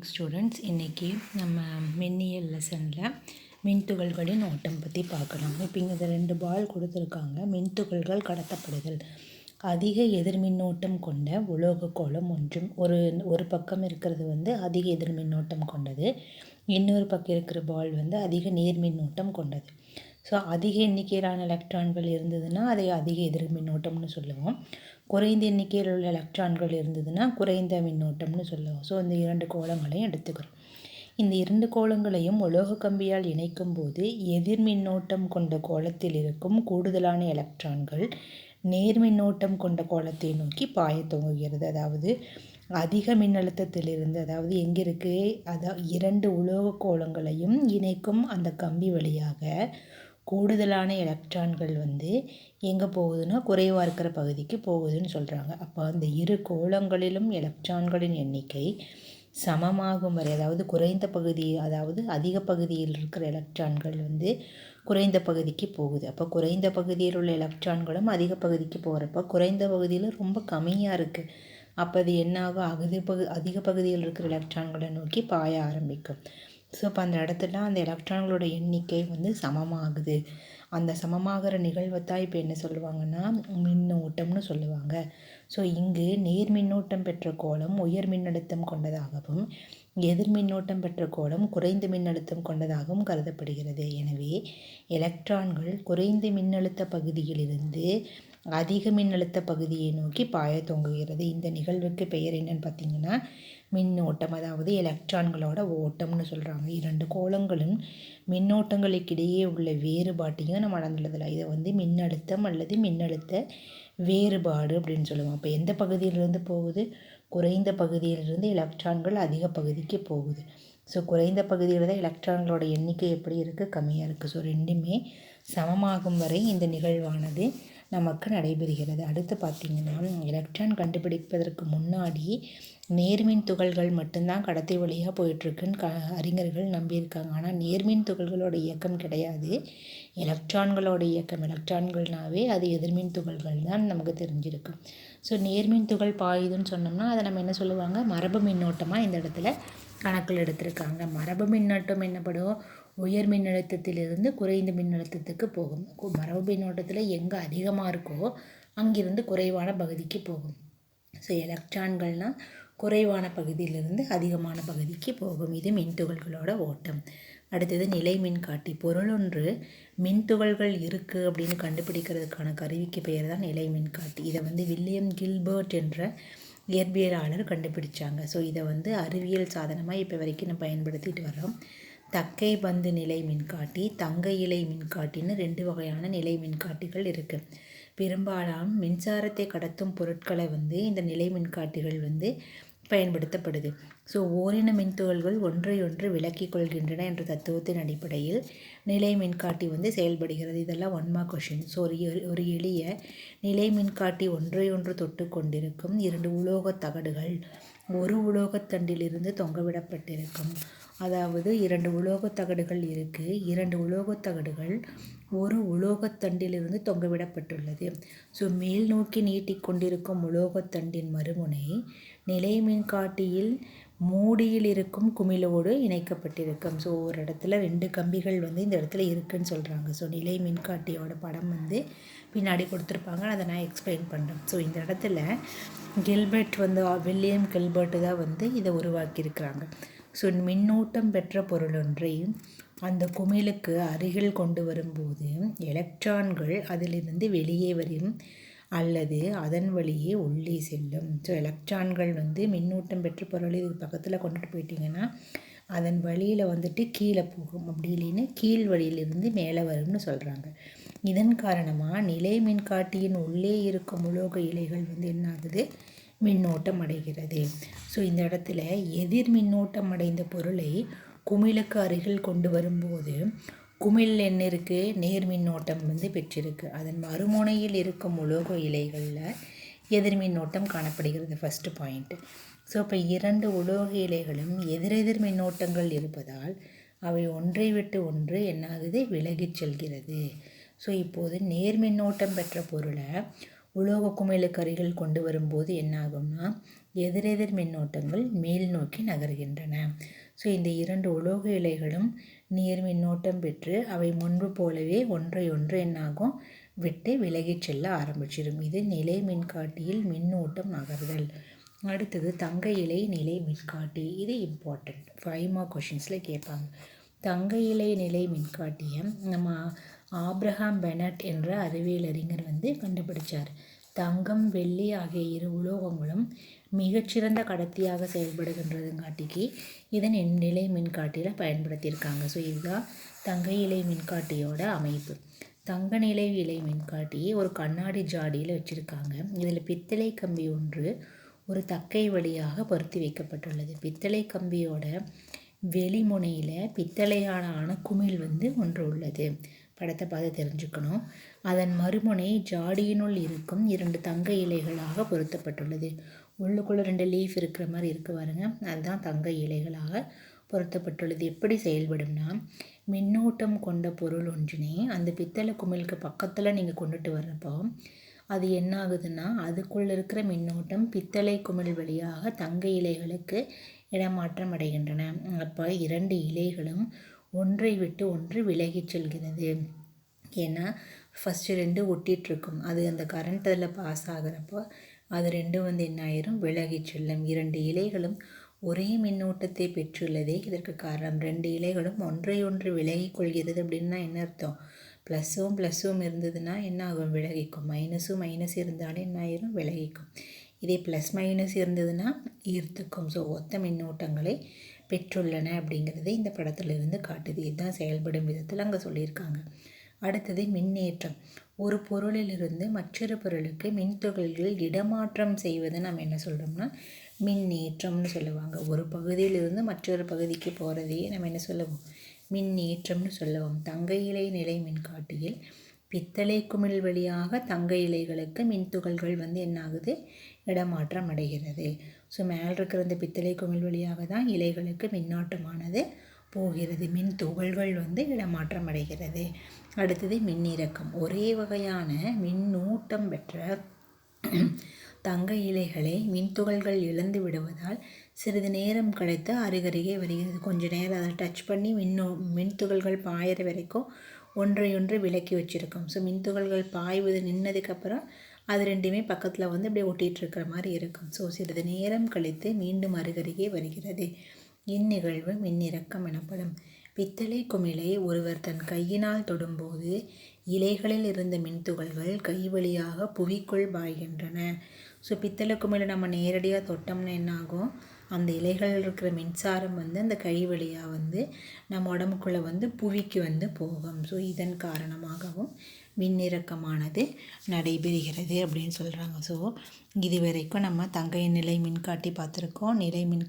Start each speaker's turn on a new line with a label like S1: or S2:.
S1: Students, இன்றைக்கி நம்ம மின்னியல் லெசனில் மின்துகள்களின் ஓட்டம் பற்றி பார்க்கலாம். இப்போ இங்கே 2 பால் கொடுத்துருக்காங்க. மின்துகள்கள் கடத்தப்படுதல். அதிக எதிர்மின்னோட்டம் கொண்ட உலோக கோளம் ஒன்றும் ஒரு பக்கம் இருக்கிறது அதிக எதிர்மின்னோட்டம் கொண்டது, இன்னொரு பக்கம் இருக்கிற பால் அதிக நேர்மின்னோட்டம் கொண்டது. ஸோ அதிக எண்ணிக்கையிலான எலக்ட்ரான்கள் இருந்ததுன்னா அதை அதிக எதிர்மின்னோட்டம்னு சொல்லுவோம். குறைந்த எண்ணிக்கையில் உள்ள எலக்ட்ரான்கள் இருந்ததுன்னா குறைந்த மின்னோட்டம்னு சொல்லுவோம். ஸோ இந்த 2 கோளங்களையும் எடுத்துக்கிறோம். இந்த 2 கோளங்களையும் உலோக கம்பியால் இணைக்கும் போது எதிர்மின்னோட்டம் கொண்ட கோளத்தில் இருக்கும் கூடுதலான எலக்ட்ரான்கள் நேர்மின்னோட்டம் கொண்ட கோளத்தை நோக்கி பாய துவங்குகிறது. அதாவது அதிக மின்னழுத்தத்திலிருந்து, அதாவது எங்கே இருக்குது, அதாவது 2 உலோக கோளங்களையும் இணைக்கும் அந்த கம்பி வழியாக கூடுதலான எலக்ட்ரான்கள் எங்கே போகுதுன்னா குறைவாக இருக்கிற பகுதிக்கு போகுதுன்னு சொல்கிறாங்க. அப்போ அந்த 2 கோளங்களிலும் எலக்ட்ரான்களின் எண்ணிக்கை சமமாகும் வரை, அதாவது குறைந்த பகுதி, அதாவது அதிக பகுதியில் இருக்கிற எலக்ட்ரான்கள் குறைந்த பகுதிக்கு போகுது. அப்போ குறைந்த பகுதியில் உள்ள எலக்ட்ரான்களும் அதிக பகுதிக்கு போகிறப்ப குறைந்த பகுதியில் ரொம்ப கம்மியாக இருக்குது. அப்போ அது என்னாகும், அதிக பகுதியில் இருக்கிற எலக்ட்ரான்களை நோக்கி பாய ஆரம்பிக்கும். ஸோ இப்போ அந்த இடத்துல அந்த எலக்ட்ரான்களோட எண்ணிக்கை சமமாகுது. அந்த சமமாகிற நிகழ்வைத்தான் இப்போ என்ன சொல்லுவாங்கன்னா மின்னோட்டம்னு சொல்லுவாங்க. ஸோ இங்கு நேர் மின்னோட்டம் பெற்ற கோளம் உயர் மின்னழுத்தம் கொண்டதாகவும் எதிர் மின்னோட்டம் பெற்ற கோளம் குறைந்த மின்னழுத்தம் கொண்டதாகவும் கருதப்படுகிறது. எனவே எலக்ட்ரான்கள் குறைந்த மின்னழுத்த பகுதியிலிருந்து அதிக மின்னழுத்த பகுதியை நோக்கி பாய துவங்குகிறது. இந்த நிகழ்வுக்கு பெயர் என்னன்னு பார்த்தீங்கன்னா மின்னோட்டம், அதாவது எலக்ட்ரான்களோட ஓட்டம்னு சொல்கிறாங்க. 2 கோளங்களும் மின்னோட்டங்களுக்கிடையே உள்ள வேறுபாட்டையும் நம்ம நடந்துள்ளதில்லை. இதை மின்னழுத்தம் அல்லது மின்னழுத்த வேறுபாடு அப்படின்னு சொல்லுவோம். அப்போ எந்த பகுதியிலிருந்து போகுது, குறைந்த பகுதியிலிருந்து எலக்ட்ரான்கள் அதிக பகுதிக்கு போகுது. ஸோ குறைந்த பகுதியில் தான் எலக்ட்ரான்களோட எண்ணிக்கை எப்படி இருக்குது, கம்மியாக இருக்குது. ஸோ ரெண்டுமே சமமாகும் வரை இந்த நிகழ்வானது நமக்கு நடைபெறுகிறது. அடுத்து பார்த்திங்கன்னா எலக்ட்ரான் கண்டுபிடிப்பதற்கு முன்னாடி நேர்மின் துகள்கள் மட்டும்தான் கடத்தி வழியாக போயிட்டுருக்குன்னு அறிஞர்கள் நம்பியிருக்காங்க. ஆனால் நேர்மின் துகள்களோட இயக்கம் கிடையாது, எலக்ட்ரான்களோட இயக்கம். எலக்ட்ரான்கள்னாவே அது எதிர்மின் துகள்கள் தான் நமக்கு தெரிஞ்சிருக்கு. ஸோ நேர்மின் துகள் பாயுதுன்னு சொன்னோம்னா அதை நம்ம என்ன சொல்லுவாங்க, மரபு மின்னோட்டமாக இந்த இடத்துல கணக்கில் எடுத்திருக்காங்க. மரபு மின்னோட்டம் என்னப்படும், உயர் மின்னழுத்தத்திலிருந்து குறைந்த மின்னழுத்தத்துக்கு போகும். மரபு மின்னோட்டத்தில் எங்கே அதிகமாக இருக்கோ அங்கிருந்து குறைவான பகுதிக்கு போகும். ஸோ எலக்ட்ரான்கள்னால் குறைவான பகுதியிலிருந்து அதிகமான பகுதிக்கு போகும். இது மின்துகள்களோட ஓட்டம். அடுத்தது நிலை மின்காட்டி. பொருளொன்று மின்துகள்கள் இருக்குது அப்படின்னு கண்டுபிடிக்கிறதுக்கான கருவிக்கு பெயர் தான் நிலை மின்காட்டி. இதை வில்லியம் கில்பர்ட் என்ற இயற்பியலாளர் கண்டுபிடிச்சாங்க. ஸோ இதை அறிவியல் சாதனமாக இப்போ வரைக்கும் நம்ம பயன்படுத்திட்டு வரோம். தக்கை பந்து நிலை மின்காட்டி, தங்க இலை மின்காட்டின்னு 2 வகையான நிலை மின்காட்டிகள் இருக்குது. பெரும்பாலான மின்சாரத்தை கடத்தும் பொருட்களை இந்த நிலை மின்காட்டிகள் பயன்படுத்தப்படுது. ஸோ ஓரின மின்துகள்கள் ஒன்றையொன்று விலக்கிக் கொள்கின்றன என்ற தத்துவத்தின் அடிப்படையில் நிலை மின்காட்டி செயல்படுகிறது. இதெல்லாம் 1 மார்க் கொஷின். ஸோ ஒரு எளிய நிலை மின்காட்டி ஒன்றையொன்று தொட்டு கொண்டிருக்கும் 2 உலோகத் தகடுகள் ஒரு உலோகத்தண்டிலிருந்து தொங்கவிடப்பட்டிருக்கும். அதாவது 2 உலோகத் தகடுகள் இருக்குது. 2 உலோகத் தகடுகள் ஒரு உலோகத்தண்டிலிருந்து தொங்கவிடப்பட்டுள்ளது. ஸோ மேல் நோக்கி நீட்டிக்கொண்டிருக்கும் உலோகத்தண்டின் மறுமுனை நிலை மின்காட்டியில் மூடியில் இருக்கும் குமிழோடு இணைக்கப்பட்டிருக்கும். ஸோ ஒரு இடத்துல 2 கம்பிகள் இந்த இடத்துல இருக்குதுன்னு சொல்கிறாங்க. ஸோ நிலை மின்காட்டியோட படம் பின்னாடி கொடுத்துருப்பாங்க, அதை நான் எக்ஸ்பிளைன் பண்ணுறேன். ஸோ இந்த இடத்துல கில்பர்ட் வில்லியம் கில்பர்ட் தான் இதை உருவாக்கியிருக்கிறாங்க. ஸோ மின்னூட்டம் பெற்ற பொருளொன்றை அந்த குமிழுக்கு அருகில் கொண்டு வரும்போது எலக்ட்ரான்கள் அதிலிருந்து வெளியே வரும் அல்லது அதன் வழியே உள்ளே செல்லும். ஸோ எலக்ட்ரான்கள் மின்னூட்டம் பெற்ற பொருள் இதுக்கு பக்கத்தில் கொண்டுட்டு போயிட்டிங்கன்னா அதன் வழியில் கீழே போகும், அப்படி இல்லைன்னு கீழ் வழியிலிருந்து மேலே வரும்னு சொல்கிறாங்க. இதன் காரணமாக நிலை மின்காட்டியின் உள்ளே இருக்கும் உலோக இலைகள் என்ன ஆகுது, மின்னோட்டம் அடைகிறது. ஸோ இந்த இடத்துல எதிர் மின்னோட்டம் அடைந்த பொருளை குமிழுக்கு அருகில் கொண்டு வரும்போது குமிழ் என்ன இருக்குது, நேர் மின்னோட்டம் பெற்றிருக்கு. அதன் மறுமுனையில் இருக்கும் உலோக இலைகளில் எதிர் மின்னோட்டம் காணப்படுகிறது. First point. ஸோ இப்போ 2 உலோக இலைகளும் எதிரெதிர் மின்னோட்டங்கள் இருப்பதால் அவை ஒன்றை விட்டு ஒன்று என்னாகுது, விலகிச் செல்கிறது. ஸோ இப்போது நேர் மின்னோட்டம் பெற்ற பொருளை உலோக குமிழுக்கு அருகில் கொண்டு வரும்போது என்னாகும்னா எதிரெதிர் மின்னோட்டங்கள் மேல் நோக்கி நகர்கின்றன. ஸோ இந்த 2 உலோக இழைகளும் நேர் மின்னோட்டம் பெற்று அவை முன்பு போலவே ஒன்றையொன்று என்னாகும் விட்டு விலகிச் செல்ல ஆரம்பிச்சிடும். இது நிலை மின்காட்டியில் மின்னூட்டம் நகர்தல். அடுத்தது தங்க இழை நிலை மின்காட்டி. இது இம்பார்ட்டண்ட், 5 மார்க் கொஷின்ஸில் கேட்பாங்க. தங்க இழை நிலை மின்காட்டியை நம்ம ஆப்ரஹாம் பெனட் என்ற அறிவியல் அறிஞர் கண்டுபிடிச்சார். தங்கம் வெள்ளி ஆகிய 2 உலோகங்களும் மிகச்சிறந்த கடத்தியாக செயல்படுகின்றதுங்காட்டிக்கு இதன் நிலை மின்காட்டியில் பயன்படுத்தியிருக்காங்க. ஸோ இதுதான் தங்க இழை மின்காட்டியோட அமைப்பு. தங்க நிலை இழை மின்காட்டியை ஒரு கண்ணாடி ஜாடியில் வச்சுருக்காங்க. இதில் பித்தளை கம்பி ஒன்று ஒரு தக்கை வழியாக பொருத்தி வைக்கப்பட்டுள்ளது. பித்தளை கம்பியோட வெளிமுனையில் பித்தளையான அணுக்குமிழ் ஒன்று உள்ளது. படத்தை பார்த்து தெரிஞ்சுக்கணும். அதன் மறுமுனை ஜாடியினுள் இருக்கும் 2 தங்க இலைகளாக பொருத்தப்பட்டுள்ளது. உள்ளுக்குள்ளே 2 லீஃப் இருக்கிற மாதிரி இருக்கு பாருங்க, அதுதான் தங்க இலைகளாக பொருத்தப்பட்டுள்ளது. எப்படி செயல்படும்னா, மின்னோட்டம் கொண்ட பொருள் ஒன்றினை அந்த பித்தளை குமிழுக்கு பக்கத்தில் நீங்கள் கொண்டுட்டு வர்றப்போ அது என்ன ஆகுதுன்னா, அதுக்குள்ளே இருக்கிற மின்னோட்டம் பித்தளை குமிழ் வழியாக தங்க இலைகளுக்கு இடமாற்றம் அடைகின்றன. அப்போ 2 இலைகளும் ஒன்றை விட்டு ஒன்று விலகிச் செல்கிறது. ஏன்னா ஃபஸ்ட்டு 2 ஒட்டிகிட்ருக்கும், அது அந்த கரண்ட் அதில் பாஸ் ஆகிறப்போ அது 2 என்ன ஆயிரும், விலகிச் செல்லும். 2 இலைகளும் ஒரே மின்னோட்டத்தை பெற்றுள்ளதே இதற்கு காரணம். 2 இலைகளும் ஒன்றையொன்று விலகி கொள்கிறது. அப்படின்னா என்ன அர்த்தம், ப்ளஸ்ஸும் இருந்ததுன்னா என்ன ஆகும், விலகிக்கும். மைனஸ் இருந்தாலும் என்ன ஆயிரும், விலகிக்கும். இதே ப்ளஸ் மைனஸ் இருந்ததுன்னா ஈர்த்துக்கும். ஸோ ஒத்த மின்னோட்டங்களை பெற்றுள்ளன அப்படிங்கிறது இந்த படத்திலிருந்து காட்டுது. இதுதான் செயல்படும் விதத்தில் அங்கே சொல்லியிருக்காங்க. அடுத்தது மின்னேற்றம். ஒரு பொருளிலிருந்து மற்றொரு பொருளுக்கு மின்துகள்கள் இடமாற்றம் செய்வதை நம்ம என்ன சொல்கிறோம்னா மின்னேற்றம்னு சொல்லுவாங்க. ஒரு பகுதியிலிருந்து மற்றொரு பகுதிக்கு போகிறதையே நம்ம என்ன சொல்லுவோம், மின்னேற்றம்னு சொல்லுவோம். தங்க இழை நிலை மின்காட்டியில் பித்தளை குமிழ் வழியாக தங்க இலைகளுக்கு மின்துகள்கள் என்ன ஆகுது, இடமாற்றம் அடைகிறது. ஸோ மேலே இருக்கிற இந்த பித்தளை குமிழ் வழியாக தான் இலைகளுக்கு மின்னோட்டமானது போகிறது, மின் துகள்கள் இடமாற்றம் அடைகிறது. அடுத்தது மின்னிறக்கம். ஒரே வகையான மின்னூட்டம் பெற்ற தங்க இலைகளை மின்துகள்கள் இழந்து விடுவதால் சிறிது நேரம் கழித்து அருகருகே வருகிறது. கொஞ்சம் நேரம் அதை டச் பண்ணி மின்துகள்கள் பாயிற வரைக்கும் ஒன்றையொன்று விலக்கி வச்சுருக்கோம். ஸோ மின்துகள்கள் பாய்வது நின்னதுக்கப்புறம் அது 2மே பக்கத்தில் அப்படியே ஒட்டிகிட்ருக்கிற மாதிரி இருக்கும். ஸோ சிறிது நேரம் கழித்து மீண்டும் அருகருகே வருகிறது. இந்நிகழ்வு மின்னிறக்கம் எனப்படும். பித்தளை குமிழை ஒருவர் தன் கையினால் தொடும்போது இலைகளில் இருந்த மின்துகள்கள் கை வழியாக புவிக்குள் பாய்கின்றன. ஸோ பித்தளை குமிழை நம்ம நேரடியாக தொட்டோம்னா என்ன ஆகும், அந்த இலைகளில் இருக்கிற மின்சாரம் அந்த கை வழியாக நம்ம உடம்புக்குள்ளே புவிக்கு போகும். ஸோ இதன் காரணமாகவும் மின்னிறக்கமானது நடைபெறுகிறது அப்படின்னு சொல்கிறாங்க. ஸோ இது வரைக்கும் நம்ம தங்க நிலை மின்காட்டி பார்த்துருக்கோம். நிலை மின்